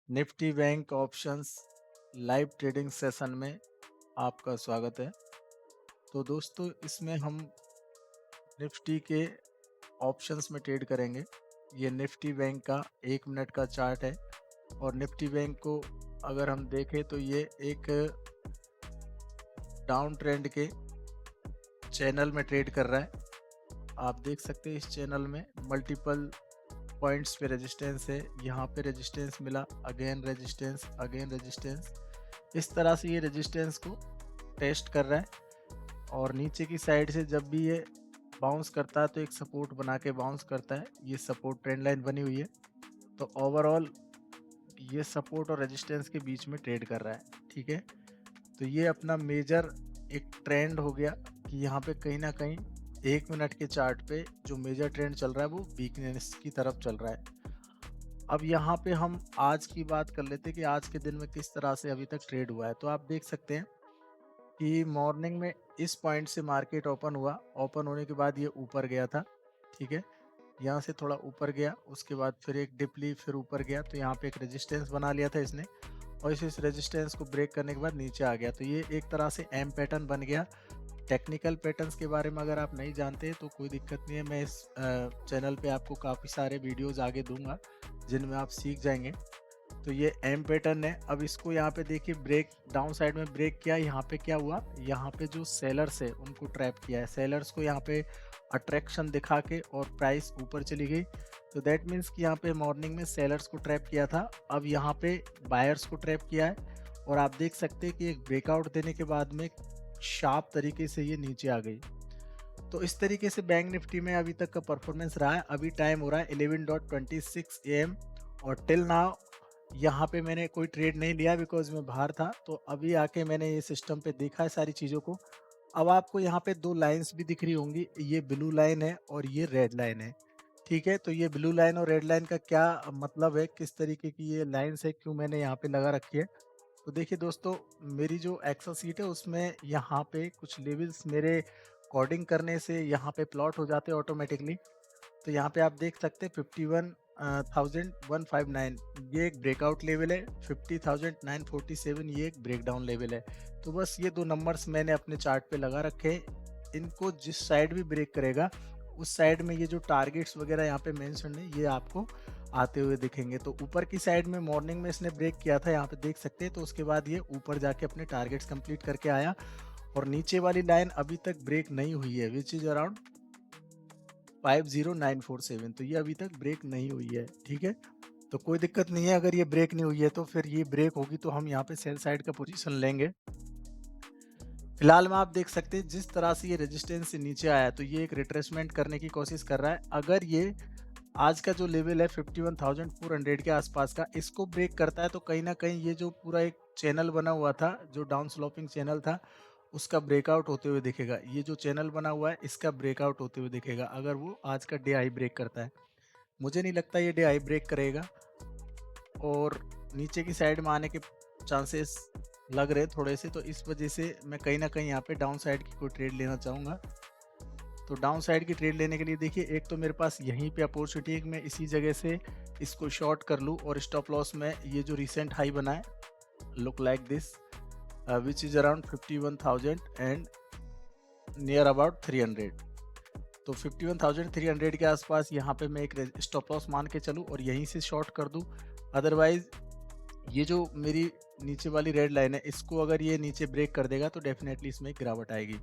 Nifty bank options live trading session में आपका स्वागत है। तो दोस्तों, इसमें हम निफ्टी के ऑप्शंस में ट्रेड करेंगे। ये निफ्टी बैंक का 1 मिनट का चार्ट है और निफ्टी बैंक को अगर हम देखें तो ये एक डाउन ट्रेंड के चैनल में ट्रेड कर रहा है। आप देख सकते हैं इस चैनल में मल्टीपल पॉइंट्स पे रेजिस्टेंस है। यहाँ पे रेजिस्टेंस मिला, अगेन रेजिस्टेंस, अगेन रेजिस्टेंस। इस तरह से ये रेजिस्टेंस को टेस्ट कर रहा है और नीचे की साइड से जब भी ये बाउंस करता है तो एक सपोर्ट बना के बाउंस करता है। ये सपोर्ट ट्रेंड लाइन बनी हुई है। तो ओवरऑल ये सपोर्ट और रेजिस्टेंस के बीच में ट्रेड कर रहा है। ठीक है, तो ये अपना मेजर एक ट्रेंड हो गया कि यहाँ पे कहीं ना कहीं 1 मिनट के चार्ट पे जो मेजर ट्रेंड चल रहा है वो वीकनेस की तरफ चल रहा है। अब यहाँ पे हम आज की बात कर लेते हैं कि आज के दिन में किस तरह से अभी तक ट्रेड हुआ है। तो आप देख सकते हैं कि मॉर्निंग में इस पॉइंट से मार्केट ओपन हुआ। ओपन होने के बाद ये ऊपर गया था। ठीक है, यहाँ से थोड़ा ऊपर गया, उसके बाद फिर एक डिप ली, फिर ऊपर गया। तो यहाँ पे एक रेजिस्टेंस बना लिया था इसने और इस रेजिस्टेंस को ब्रेक करने के बाद नीचे आ गया। तो ये एक तरह से एम पैटर्न बन गया। टेक्निकल पैटर्न्स के बारे में अगर आप नहीं जानते तो कोई दिक्कत नहीं है, मैं इस चैनल पे आपको काफ़ी सारे वीडियोस आगे दूंगा जिनमें आप सीख जाएंगे। तो ये एम पैटर्न है। अब इसको यहाँ पे देखिए ब्रेक डाउन साइड में ब्रेक किया। यहाँ पे क्या हुआ, यहाँ पे जो सेलर्स है उनको ट्रैप किया है। सेलर्स को यहाँ पे अट्रैक्शन दिखा के और प्राइस ऊपर चली गई। तो दैट मीन्स कि यहाँ पे मॉर्निंग में सेलर्स को ट्रैप किया था, अब यहाँ पे बायर्स को ट्रैप किया है। और आप देख सकते हैं कि एक ब्रेकआउट देने के बाद में शार्प तरीके से ये नीचे आ गई। तो इस तरीके से बैंक निफ्टी में अभी तक का परफॉर्मेंस रहा है। अभी टाइम हो रहा है 11:26 AM और टिल नाउ यहाँ पे मैंने कोई ट्रेड नहीं लिया बिकॉज मैं बाहर था। तो अभी आके मैंने ये सिस्टम पे देखा है सारी चीज़ों को। अब आपको यहाँ पे दो लाइंस भी दिख रही होंगी, ये ब्लू लाइन है और ये रेड लाइन है। ठीक है, तो ये ब्लू लाइन और रेड लाइन का क्या मतलब है, किस तरीके की ये लाइन्स है, क्यों मैंने यहाँ पे लगा रखी है। तो देखिए दोस्तों, मेरी जो एक्सेल सीट है उसमें यहाँ पे कुछ लेवल्स मेरे कोडिंग करने से यहाँ पे प्लॉट हो जाते हैं ऑटोमेटिकली। तो यहाँ पे आप देख सकते हैं 51,159 ये एक ब्रेकआउट लेवल है, 50,947 ये एक ब्रेकडाउन लेवल है। तो बस ये दो नंबर्स मैंने अपने चार्ट पे लगा रखे हैं। इनको जिस साइड भी ब्रेक करेगा उस साइड में ये जो टारगेट्स वगैरह यहाँ पे मेंशन है ये आपको आते हुए दिखेंगे। तो ऊपर की साइड में मॉर्निंग में इसने ब्रेक किया था, यहाँ पे देख सकते हैं। तो उसके बाद ये ऊपर जाके अपने टारगेट्स कंप्लीट करके आया और नीचे वाली लाइन अभी तक ब्रेक नहीं हुई है, विच इज अराउंड 50947। तो ये अभी तक ब्रेक नहीं हुई है। ठीक है, तो कोई दिक्कत नहीं है, अगर ये ब्रेक नहीं हुई है तो फिर ये ब्रेक होगी तो हम यहाँ पे सेल साइड का पोजीशन लेंगे। फिलहाल में आप देख सकते हैं जिस तरह से ये रेजिस्टेंस से नीचे आया है तो ये एक रिट्रेसमेंट करने की कोशिश कर रहा है। अगर ये आज का जो लेवल है 51,400 के आसपास का, इसको ब्रेक करता है तो कहीं ना कहीं ये जो पूरा एक चैनल बना हुआ था, जो डाउन स्लोपिंग चैनल था, उसका ब्रेकआउट होते हुए दिखेगा। ये जो चैनल बना हुआ है इसका ब्रेकआउट होते हुए दिखेगा अगर वो आज का डे हाई ब्रेक करता है। मुझे नहीं लगता ये डे हाई ब्रेक करेगा और नीचे की साइड में आने के चांसेस लग रहे थोड़े से। तो इस वजह से मैं कहीं ना कहीं यहाँ पे डाउन साइड की कोई ट्रेड लेना चाहूँगा। तो डाउन साइड की ट्रेड लेने के लिए देखिए, एक तो मेरे पास यहीं पे अपॉर्चुनिटी है कि मैं इसी जगह से इसको शॉर्ट कर लूँ और स्टॉप लॉस में ये जो रिसेंट हाई बना है look like this which is around 51,000 and near about 300। तो 51,300 के आसपास यहाँ पे मैं एक स्टॉप लॉस मान के चलूँ और यहीं से शॉर्ट कर दूँ। अदरवाइज ये जो मेरी नीचे वाली रेड लाइन है इसको अगर ये नीचे ब्रेक कर देगा तो डेफिनेटली इसमें एक गिरावट आएगी।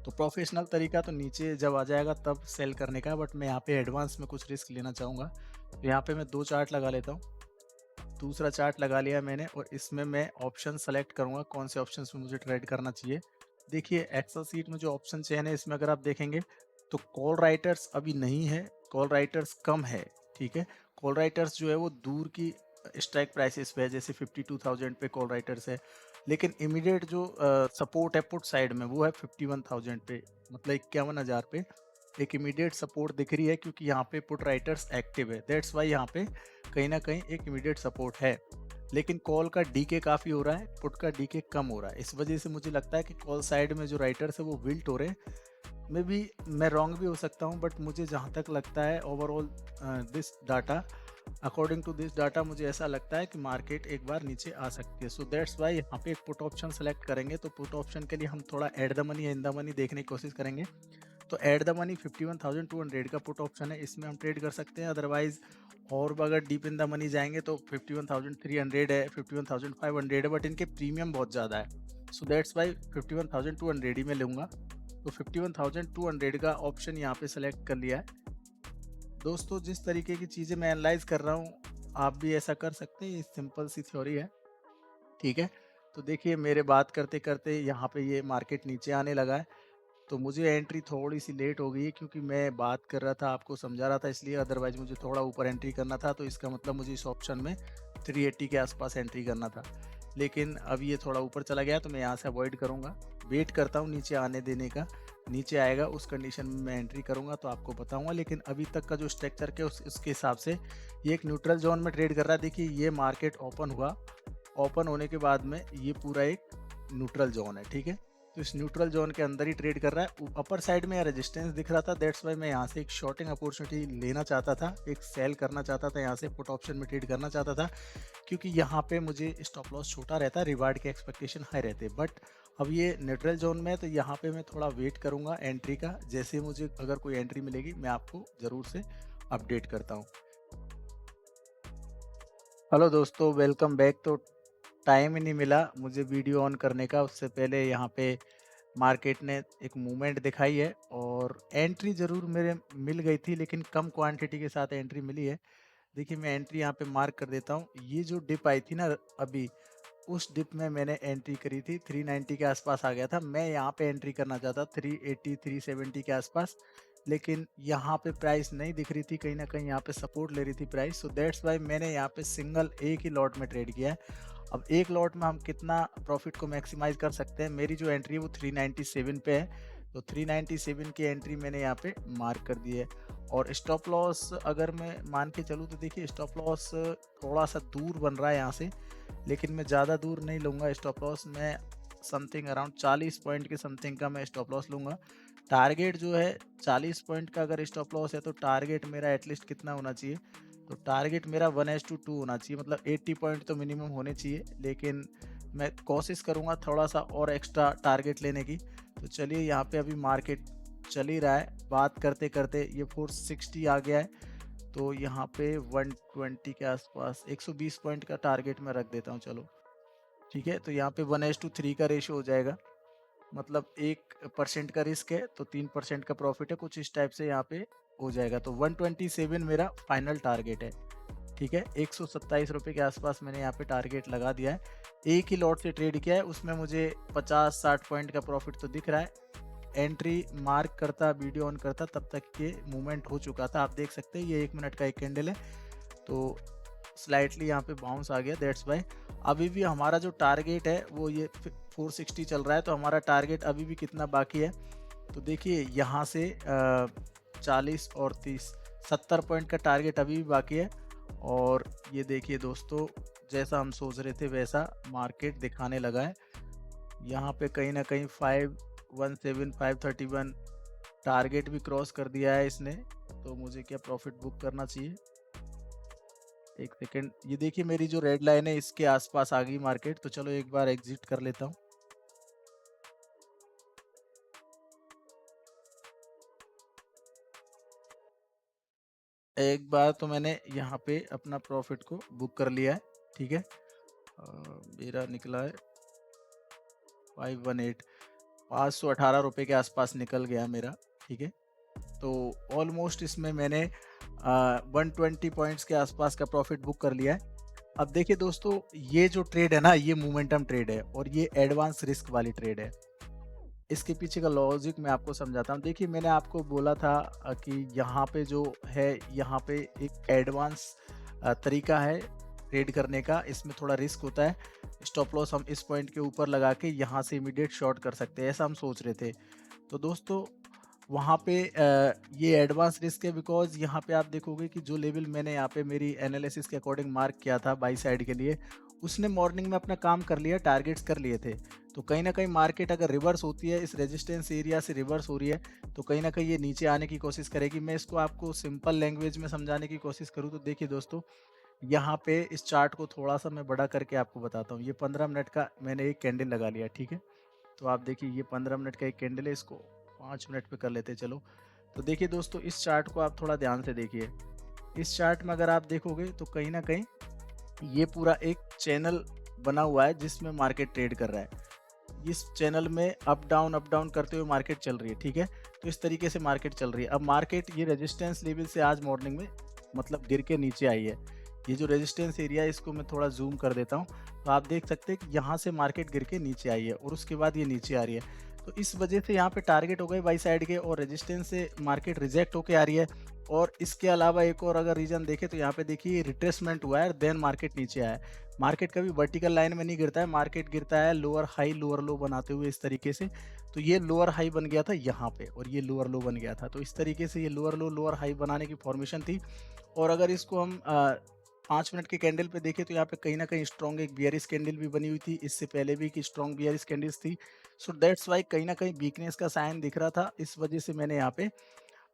तो प्रोफेशनल तरीका तो नीचे जब आ जाएगा तब सेल करने का, बट मैं यहाँ पे एडवांस में कुछ रिस्क लेना चाहूँगा। तो यहाँ पे मैं दो चार्ट लगा लेता हूँ। दूसरा चार्ट लगा लिया मैंने और इसमें मैं ऑप्शन सेलेक्ट करूँगा कौन से ऑप्शन में मुझे ट्रेड करना चाहिए। देखिए एक्सेल सीट में जो ऑप्शन चयन है इसमें अगर आप देखेंगे तो कॉल राइटर्स अभी नहीं है, कॉल राइटर्स कम है। ठीक है, कॉल राइटर्स जो है वो दूर की स्ट्राइक प्राइसेस पे है, जैसे 52,000 पे कॉल राइटर्स है। लेकिन इमीडिएट जो सपोर्ट है पुट साइड में वो है 51,000 पे, मतलब 51,000 पे एक इमीडिएट सपोर्ट दिख रही है क्योंकि यहाँ पे पुट राइटर्स एक्टिव है। दैट्स वाई यहाँ पे कहीं ना कहीं एक इमीडिएट सपोर्ट है। लेकिन कॉल का डीके काफ़ी हो रहा है, पुट का डीके कम हो रहा है। इस वजह से मुझे लगता है कि कॉल साइड में जो राइटर्स है वो विल्ट हो रहे हैं। मे बी मैं रॉन्ग भी हो सकता हूँ, बट मुझे जहाँ तक लगता है overall this data according to this data मुझे ऐसा लगता है कि मार्केट एक बार नीचे आ सकती है। सो दैट्स वाई यहाँ पे एक पुट ऑप्शन सेलेक्ट करेंगे। तो पुट ऑप्शन के लिए हम थोड़ा एट द मनी या इन द मनी देखने की कोशिश करेंगे। तो एट द मनी 51,200 का पुट ऑप्शन है, इसमें हम ट्रेड कर सकते हैं। अदरवाइज और अगर डीप इन द मनी जाएंगे तो 51,300 है, 51,500 है, बट इनके प्रीमियम बहुत ज़्यादा है। सो दैट्स वाई 51,200 ही मैं लूँगा। तो 51,200 का ऑप्शन यहाँ पे सेलेक्ट कर लिया है। दोस्तों, जिस तरीके की चीज़ें मैं एनालाइज कर रहा हूँ, आप भी ऐसा कर सकते हैं। ये सिंपल सी थ्योरी है, ठीक है। तो देखिए, मेरे बात करते करते यहाँ पे ये मार्केट नीचे आने लगा है। तो मुझे एंट्री थोड़ी सी लेट हो गई है, क्योंकि मैं बात कर रहा था, आपको समझा रहा था इसलिए। अदरवाइज मुझे थोड़ा ऊपर एंट्री करना था, तो इसका मतलब मुझे इस ऑप्शन में 380 के आसपास एंट्री करना था। लेकिन अब ये थोड़ा ऊपर चला गया, तो मैं यहाँ से अवॉइड करूँगा। वेट करता हूँ नीचे आने देने का। नीचे आएगा उस कंडीशन में मैं एंट्री करूँगा, तो आपको बताऊँगा। लेकिन अभी तक का जो स्ट्रक्चर के उसके हिसाब से ये एक न्यूट्रल जोन में ट्रेड कर रहा है। देखिए, ये मार्केट ओपन हुआ, ओपन होने के बाद में ये पूरा एक न्यूट्रल जोन है, ठीक है। तो इस न्यूट्रल जोन के अंदर ही ट्रेड कर रहा है। अपर साइड में रेजिस्टेंस दिख रहा था, दैट्स वाई मैं यहाँ से एक शॉर्टिंग अपॉर्चुनिटी लेना चाहता था, एक सेल करना चाहता था, यहाँ से पुट ऑप्शन में ट्रेड करना चाहता था, क्योंकि यहाँ पे मुझे स्टॉप लॉस छोटा रहता है, रिवार्ड के एक्सपेक्टेशन हाई रहते। बट अब ये न्यूट्रल जोन में है, तो यहाँ पे मैं थोड़ा वेट करूँगा एंट्री का। जैसे मुझे अगर कोई एंट्री मिलेगी, मैं आपको ज़रूर से अपडेट करता हूँ। हेलो दोस्तों, वेलकम बैक। तो टाइम ही नहीं मिला मुझे वीडियो ऑन करने का, उससे पहले यहाँ पे मार्केट ने एक मूवमेंट दिखाई है और एंट्री ज़रूर मेरे मिल गई थी, लेकिन कम क्वांटिटी के साथ एंट्री मिली है। देखिए, मैं एंट्री यहाँ पे मार्क कर देता हूँ। ये जो डिप आई थी ना अभी, उस डिप में मैंने एंट्री करी थी, 390 के आसपास आ गया था। मैं यहाँ पे एंट्री करना चाहता 380 370 के आसपास, लेकिन यहाँ पे प्राइस नहीं दिख रही थी। कहीं ना कहीं यहाँ पे सपोर्ट ले रही थी प्राइस। सो दैट्स वाई मैंने यहाँ पे सिंगल एक ही लॉट में ट्रेड किया है। अब एक लॉट में हम कितना प्रॉफिट को मैक्सिमाइज कर सकते हैं? मेरी जो एंट्री है वो 397 पे है, तो 397 की एंट्री मैंने यहाँ पे मार्क कर दी है। और स्टॉप लॉस अगर मैं मान के चलूँ, तो देखिए स्टॉप लॉस थोड़ा सा दूर बन रहा है यहाँ से, लेकिन मैं ज़्यादा दूर नहीं लूँगा स्टॉप लॉस। मैं समथिंग अराउंड 40 पॉइंट के समथिंग का मैं स्टॉप लॉस लूँगा। टारगेट जो है 40 पॉइंट का अगर स्टॉप लॉस है, तो टारगेट मेरा एटलीस्ट कितना होना चाहिए? तो टारगेट मेरा 1:2 होना चाहिए, मतलब 80 पॉइंट तो मिनिमम होने चाहिए। लेकिन मैं कोशिश करूँगा थोड़ा सा और एक्स्ट्रा टारगेट लेने की। तो चलिए, यहाँ पे अभी मार्केट चल ही रहा है, बात करते करते ये 460 आ गया है। तो यहाँ पे 120 के आसपास 120 पॉइंट का टारगेट मैं रख देता हूँ। चलो ठीक है, तो यहाँ पे 1:3 का रेशियो हो जाएगा, मतलब 1% का रिस्क है तो 3% का प्रॉफिट है, कुछ इस टाइप से यहाँ पे हो जाएगा। तो 127 मेरा फाइनल टारगेट है, ठीक है। 127 रुपये के आसपास मैंने यहाँ पे टारगेट लगा दिया है। एक ही लॉट से ट्रेड किया है, उसमें मुझे 50-60 पॉइंट का प्रॉफिट तो दिख रहा है। एंट्री मार्क करता, वीडियो ऑन करता, तब तक ये मूवमेंट हो चुका था। आप देख सकते हैं ये 1 मिनट का एक कैंडल है, तो स्लाइटली यहाँ पे बाउंस आ गया, दैट्स वाई। अभी भी हमारा जो टारगेट है वो ये 460 चल रहा है, तो हमारा टारगेट अभी भी कितना बाकी है? तो देखिए, यहाँ से 40 और 30 70 पॉइंट का टारगेट अभी भी बाकी है। और ये देखिए दोस्तों, जैसा हम सोच रहे थे वैसा मार्केट दिखाने लगा है। यहाँ पे कहीं ना कहीं 517 531 टारगेट भी क्रॉस कर दिया है इसने। तो मुझे क्या प्रॉफिट बुक करना चाहिए? एक सेकेंड, ये देखिए मेरी जो रेड लाइन है इसके आसपास आ गई मार्केट, तो चलो एक बार एग्जिट कर लेता हूँ। एक बार तो मैंने यहाँ पे अपना प्रॉफिट को बुक कर लिया है, ठीक है। मेरा निकला है 518 518 रुपये के आसपास निकल गया मेरा, ठीक है। तो ऑलमोस्ट इसमें मैंने 120 पॉइंट्स के आसपास का प्रॉफिट बुक कर लिया है। अब देखिए दोस्तों, ये जो ट्रेड है ना, ये मोमेंटम ट्रेड है और ये एडवांस रिस्क वाली ट्रेड है। इसके पीछे का लॉजिक मैं आपको समझाता हूँ। देखिए, मैंने आपको बोला था कि यहाँ पे जो है, यहाँ पे एक एडवांस तरीका है ट्रेड करने का। इसमें थोड़ा रिस्क होता है। स्टॉप लॉस हम इस पॉइंट के ऊपर लगा के यहाँ से इमीडिएट शॉर्ट कर सकते हैं, ऐसा हम सोच रहे थे। तो दोस्तों, वहाँ पे ये एडवांस रिस्क है, बिकॉज यहाँ पे आप देखोगे कि जो लेवल मैंने यहाँ पे मेरी एनालिसिस के अकॉर्डिंग मार्क किया था बाई साइड के लिए, उसने मॉर्निंग में अपना काम कर लिया, टारगेट्स कर लिए थे। तो कहीं न कहीं मार्केट अगर रिवर्स होती है, इस रेजिस्टेंस एरिया से रिवर्स हो रही है, तो कहीं न कहीं ये नीचे आने की कोशिश करेगी। मैं इसको आपको सिंपल लैंग्वेज में समझाने की कोशिश करूँ तो देखिए दोस्तों, यहाँ पे इस चार्ट को थोड़ा-सा मैं बड़ा करके आपको बताता हूँ। ये 15 मिनट का मैंने एक कैंडल लगा लिया, ठीक है? तो आप देखिए ये 15 मिनट का एक कैंडल है, इसको 5 मिनट पे कर लेते हैं चलो। तो देखिए दोस्तों, इस चार्ट को आप थोड़ा ध्यान से देखिए। इस चार्ट में अगर आप देखोगे तो कहीं न कहीं ये पूरा एक चैनल बना हुआ है जिसमें मार्केट ट्रेड कर रहा है। इस चैनल में अप डाउन करते हुए मार्केट चल रही है, ठीक है? तो इस तरीके से मार्केट चल रही है। अब मार्केट ये रेजिस्टेंस लेवल से आज मॉर्निंग में मतलब गिर के नीचे आई है। ये जो रेजिस्टेंस एरिया है इसको मैं थोड़ा ज़ूम कर देता हूँ, तो आप देख सकते हैं कि यहाँ से मार्केट गिर के नीचे आई है और उसके बाद ये नीचे आ रही है। तो इस वजह से यहाँ पे टारगेट हो गए बाई साइड के और रेजिस्टेंस से मार्केट रिजेक्ट होके आ रही है। और इसके अलावा एक और अगर रीज़न देखें तो यहाँ पे देखिए रिट्रेसमेंट हुआ है, देन मार्केट नीचे आया है। मार्केट कभी वर्टिकल लाइन में नहीं गिरता है, मार्केट गिरता है लोअर हाई लोअर लो बनाते हुए इस तरीके से। तो ये लोअर हाई बन गया था यहाँ पे और ये लोअर लो बन गया था। तो इस तरीके से ये लोअर लो लोअर हाई बनाने की फॉर्मेशन थी। और अगर इसको हम 5 मिनट के कैंडल पे देखें तो यहाँ पे कहीं न कहीं स्ट्रॉन्ग एक बियरिश कैंडल भी बनी हुई थी। इससे पहले भी कि स्ट्रॉन्ग बियरिश कैंडल्स थी। सो दैट्स व्हाई कहीं न कहीं वीकनेस का साइन दिख रहा था। इस वजह से मैंने यहाँ पे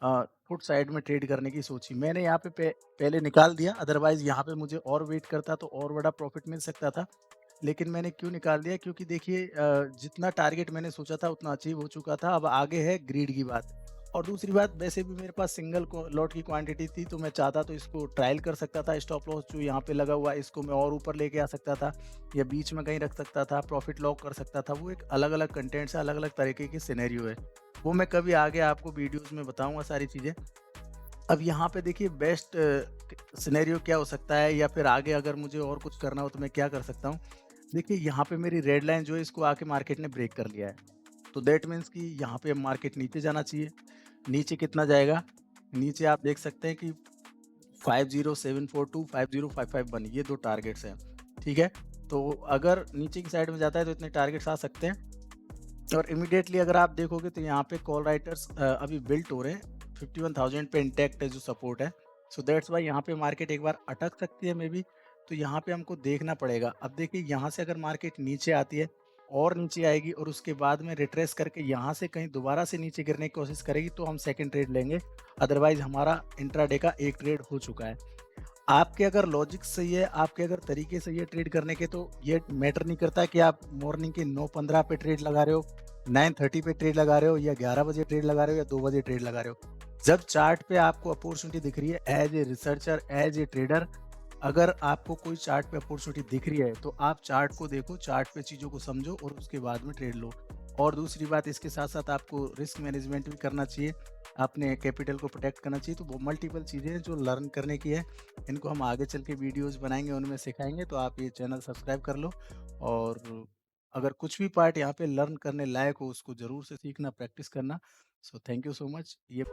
पुट साइड में ट्रेड करने की सोची। मैंने यहाँ पे पहले निकाल दिया, अदरवाइज़ यहाँ पे मुझे और वेट करता तो और बड़ा प्रॉफ़िट मिल सकता था। लेकिन मैंने क्यों निकाल दिया, क्योंकि देखिए जितना टारगेट मैंने सोचा था उतना अचीव हो चुका था। अब आगे है ग्रीड की बात। और दूसरी बात, वैसे भी मेरे पास सिंगल को लॉट की क्वांटिटी थी, तो मैं चाहता तो इसको ट्रायल कर सकता था। स्टॉप लॉस जो यहाँ पे लगा हुआ है इसको मैं और ऊपर लेके आ सकता था या बीच में कहीं रख सकता था, प्रॉफिट लॉक कर सकता था। वो एक अलग-अलग कंटेंट्स है, अलग-अलग तरीके के सिनेरियो है। वो मैं कभी आगे आपको वीडियोज़ में बताऊँगा सारी चीज़ें। अब यहाँ पे देखिए बेस्ट सिनेरियो क्या हो सकता है या फिर आगे अगर मुझे और कुछ करना हो तो मैं क्या कर सकता हूँ। देखिए यहाँ पे मेरी रेड लाइन जो है इसको आके मार्केट ने ब्रेक कर लिया है। तो दैट मीन्स कि यहाँ पे मार्केट नीचे जाना चाहिए। नीचे कितना जाएगा? नीचे आप देख सकते हैं कि 50742 5055 ये 2 टारगेट्स हैं, ठीक है? तो अगर नीचे की साइड में जाता है तो इतने टारगेट्स आ सकते हैं। और इमीडिएटली अगर आप देखोगे तो यहाँ पे कॉल राइटर्स अभी बिल्ट हो रहे हैं। 51,000 पे इंटैक्ट है जो सपोर्ट है। सो दैट्स व्हाई यहाँ पे मार्केट एक बार अटक सकती है मे बी। तो यहाँ पे हमको देखना पड़ेगा। अब देखिए यहाँ से अगर मार्केट नीचे आती है और नीचे आएगी और उसके बाद में रिट्रेस करके यहाँ से कहीं दोबारा से नीचे गिरने की कोशिश करेगी तो हम सेकंड ट्रेड लेंगे। अदरवाइज हमारा इंट्राडे का एक ट्रेड हो चुका है। आपके अगर लॉजिक सही है, आपके अगर तरीके सही है ट्रेड करने के, तो ये मैटर नहीं करता कि आप मॉर्निंग के 9:15 पे ट्रेड लगा रहे हो, 9:30 पे ट्रेड लगा रहे हो या 11 बजे ट्रेड लगा रहे हो या 2 बजे ट्रेड लगा रहे हो। जब चार्ट पे आपको अपॉर्चुनिटी दिख रही है as a researcher, as a trader, अगर आपको कोई चार्ट पे अपॉर्चुनिटी दिख रही है तो आप चार्ट को देखो, चार्ट पे चीज़ों को समझो और उसके बाद में ट्रेड लो। और दूसरी बात, इसके साथ-साथ आपको रिस्क मैनेजमेंट भी करना चाहिए, अपने कैपिटल को प्रोटेक्ट करना चाहिए। तो वो मल्टीपल चीज़ें हैं जो लर्न करने की है। इनको हम आगे चल के वीडियोज़ बनाएँगे, उनमें सिखाएँगे, तो आप ये चैनल सब्सक्राइब कर लो। और अगर कुछ भी पार्ट यहाँ पे लर्न करने लायक हो उसको ज़रूर से सीखना, प्रैक्टिस करना। So thank you so much. ये